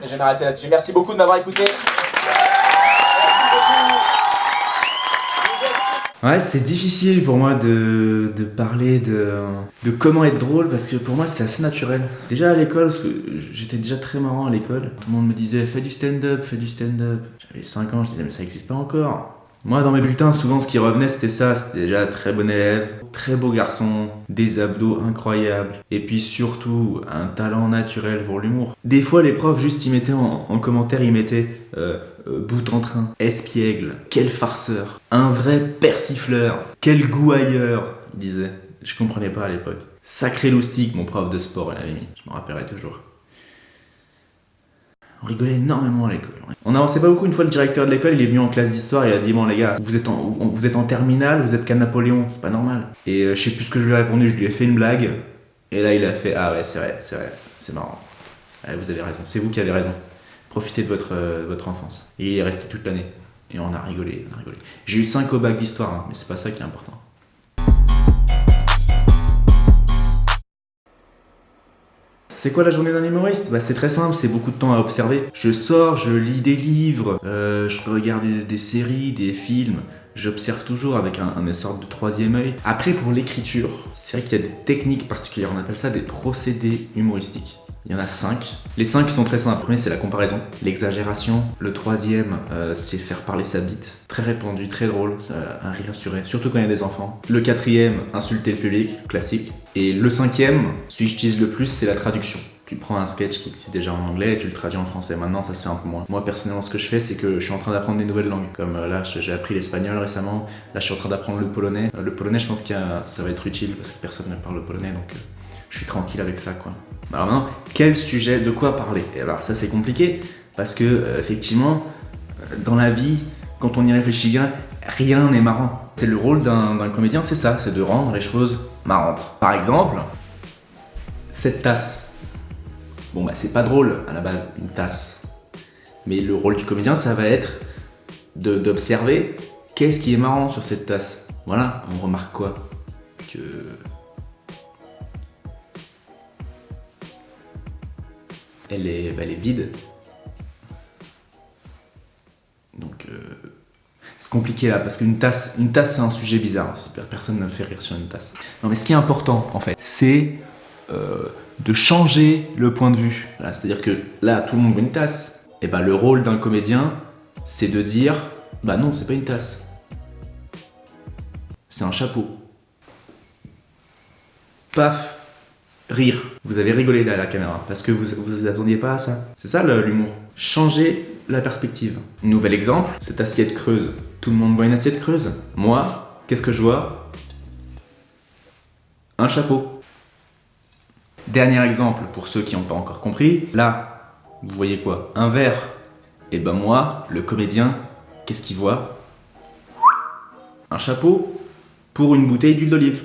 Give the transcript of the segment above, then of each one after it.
Je vais m'arrêter là-dessus. Merci beaucoup de m'avoir écouté. Ouais, c'est difficile pour moi de parler de comment être drôle parce que pour moi c'était assez naturel. Déjà à l'école, parce que j'étais déjà très marrant à l'école, tout le monde me disait fais du stand-up, fais du stand-up. J'avais 5 ans, je disais mais ça n'existe pas encore. Moi dans mes bulletins, souvent ce qui revenait c'était ça, c'était déjà très bon élève, très beau garçon, des abdos incroyables et puis surtout un talent naturel pour l'humour. Des fois les profs juste ils mettaient en commentaire, ils mettaient bout en train, espiègle, quel farceur, un vrai persifleur, quel goût ailleurs, il disait. Je comprenais pas à l'époque. Sacré loustique, mon prof de sport, il avait mis, je m'en rappellerai toujours. On rigolait énormément à l'école. On n'avançait pas beaucoup. Une fois, le directeur de l'école, il est venu en classe d'histoire et il a dit bon les gars, vous êtes en terminale, vous êtes qu'à Napoléon, c'est pas normal. Et je sais plus ce que je lui ai répondu, je lui ai fait une blague. Et là, il a fait ah ouais, c'est vrai, c'est marrant. Ouais, vous avez raison, c'est vous qui avez raison. Profitez de votre enfance. Et il est resté toute l'année. Et on a rigolé, J'ai eu 5 au bac d'histoire, hein, mais c'est pas ça qui est important. C'est quoi la journée d'un humoriste ? Bah c'est très simple, c'est beaucoup de temps à observer. Je sors, je lis des livres, je regarde des séries, des films. J'observe toujours avec un sorte de troisième œil. Après pour l'écriture, c'est vrai qu'il y a des techniques particulières, on appelle ça des procédés humoristiques. Il y en a 5. Les 5 qui sont très simples. Le premier c'est la comparaison, l'exagération. Le troisième c'est faire parler sa bite. Très répandu, très drôle, un rire assuré, surtout quand il y a des enfants. Le quatrième, insulter le public, classique. Et le cinquième, celui que j'utilise le plus, c'est la traduction. Tu prends un sketch qui existe déjà en anglais et tu le traduis en français. Maintenant, ça se fait un peu moins. Moi, personnellement, ce que je fais, c'est que je suis en train d'apprendre des nouvelles langues. Comme là, j'ai appris l'espagnol récemment. Là, je suis en train d'apprendre le polonais. Le polonais, je pense que ça va être utile parce que personne ne parle le polonais, donc je suis tranquille avec ça, quoi. Alors maintenant, quel sujet, de quoi parler ? Et alors ça, c'est compliqué parce que effectivement, dans la vie, quand on y réfléchit bien, rien n'est marrant. C'est le rôle d'un comédien, c'est ça, c'est de rendre les choses marrantes. Par exemple, cette tasse. Bon bah c'est pas drôle à la base, une tasse. Mais le rôle du comédien, ça va être d'observer qu'est-ce qui est marrant sur cette tasse. Voilà, on remarque quoi ? Que... Elle est vide. Donc c'est compliqué là, parce qu'une tasse c'est un sujet bizarre. Personne ne fait rire sur une tasse. Non mais ce qui est important en fait, c'est de changer le point de vue. Voilà, c'est-à-dire que là, tout le monde veut une tasse. Et ben le rôle d'un comédien, c'est de dire bah non, c'est pas une tasse. C'est un chapeau. Paf, rire. Vous avez rigolé là à la caméra parce que vous attendiez pas à ça. C'est ça l'humour. Changer la perspective. Nouvel exemple, cette assiette creuse. Tout le monde voit une assiette creuse. Moi, qu'est-ce que je vois ? Un chapeau. Dernier exemple, pour ceux qui n'ont pas encore compris, là, vous voyez quoi ? Un verre. Et ben moi, le comédien, qu'est-ce qu'il voit ? Un chapeau pour une bouteille d'huile d'olive.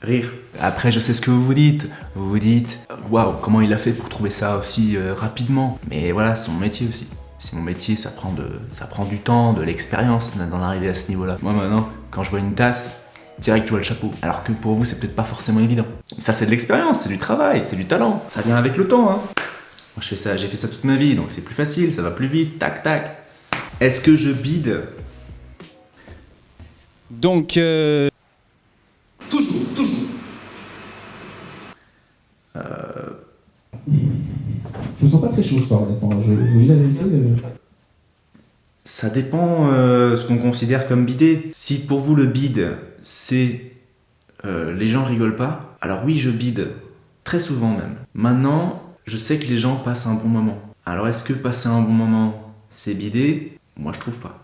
Rire. Après, je sais ce que vous vous dites. Vous vous dites, waouh, comment il a fait pour trouver ça aussi rapidement ? Mais voilà, c'est mon métier aussi. C'est mon métier, ça prend du temps, de l'expérience d'en arriver à ce niveau-là. Moi maintenant, quand je vois une tasse, direct tu vois le chapeau. Alors que pour vous, c'est peut-être pas forcément évident. Ça, c'est de l'expérience, c'est du travail, c'est du talent. Ça vient avec le temps, hein. Moi, j'ai fait ça toute ma vie, donc c'est plus facile, ça va plus vite, tac, tac. Est-ce que je bide ? Donc, Toujours. Je me sens pas très chaud ce soir, honnêtement. Je vous dis la vérité. Ça dépend ce qu'on considère comme bider. Si pour vous le bide, c'est les gens rigolent pas, alors oui, je bide. Très souvent même. Maintenant, je sais que les gens passent un bon moment. Alors est-ce que passer un bon moment, c'est bider ? Moi, je trouve pas.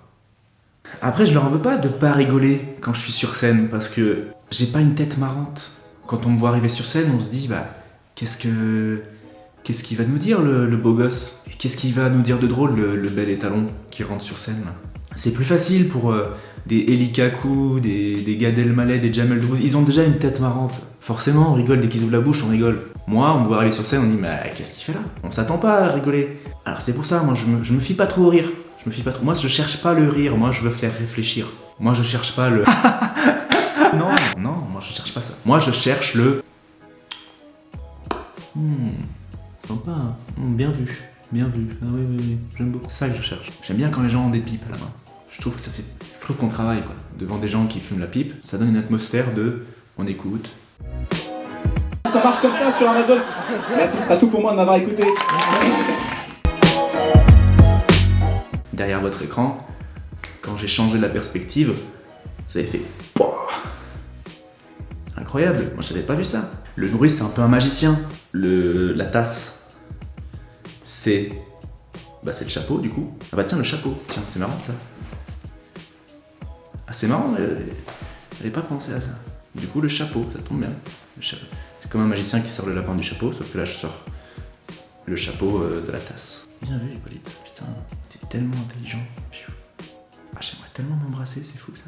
Après, je leur en veux pas de pas rigoler quand je suis sur scène, parce que j'ai pas une tête marrante. Quand on me voit arriver sur scène, on se dit, bah, qu'est-ce qu'il va nous dire le beau gosse ? Et qu'est-ce qu'il va nous dire de drôle le bel étalon qui rentre sur scène là ? C'est plus facile pour des Eli Kakou, des Gad Elmaleh, des Jamel Debbouze. Ils ont déjà une tête marrante. Forcément, on rigole dès qu'ils ouvrent la bouche, on rigole. Moi, on me voit arriver sur scène, on dit mais qu'est-ce qu'il fait là ? On s'attend pas à rigoler. Alors c'est pour ça, moi je me fie pas trop au rire. Moi je cherche pas le rire, moi je veux faire réfléchir. Moi je cherche pas le... non, moi je cherche pas ça. Moi je cherche le... Sympa, hein. Bien vu. Bien vu. Ah oui, oui, oui. J'aime beaucoup. C'est ça que je cherche. J'aime bien quand les gens ont des pipes à la main. Je trouve qu'on travaille, quoi. Devant des gens qui fument la pipe, ça donne une atmosphère de... On écoute. Ça marche comme ça sur Amazon. Là, ce sera tout pour moi de m'avoir écouté. Derrière votre écran, quand j'ai changé la perspective, vous avez fait... Pouah. Incroyable, moi j'avais pas vu ça. Le nourrice, c'est un peu un magicien. La tasse, c'est... Bah c'est le chapeau du coup. Ah bah tiens, le chapeau. Tiens, c'est marrant ça. Ah c'est marrant, j'avais pas pensé à ça. Du coup, le chapeau, ça tombe bien. C'est comme un magicien qui sort le lapin du chapeau, sauf que là je sors le chapeau de la tasse. Bien vu, Hippolyte. Putain, t'es tellement intelligent. Ah, j'aimerais tellement m'embrasser, c'est fou ça.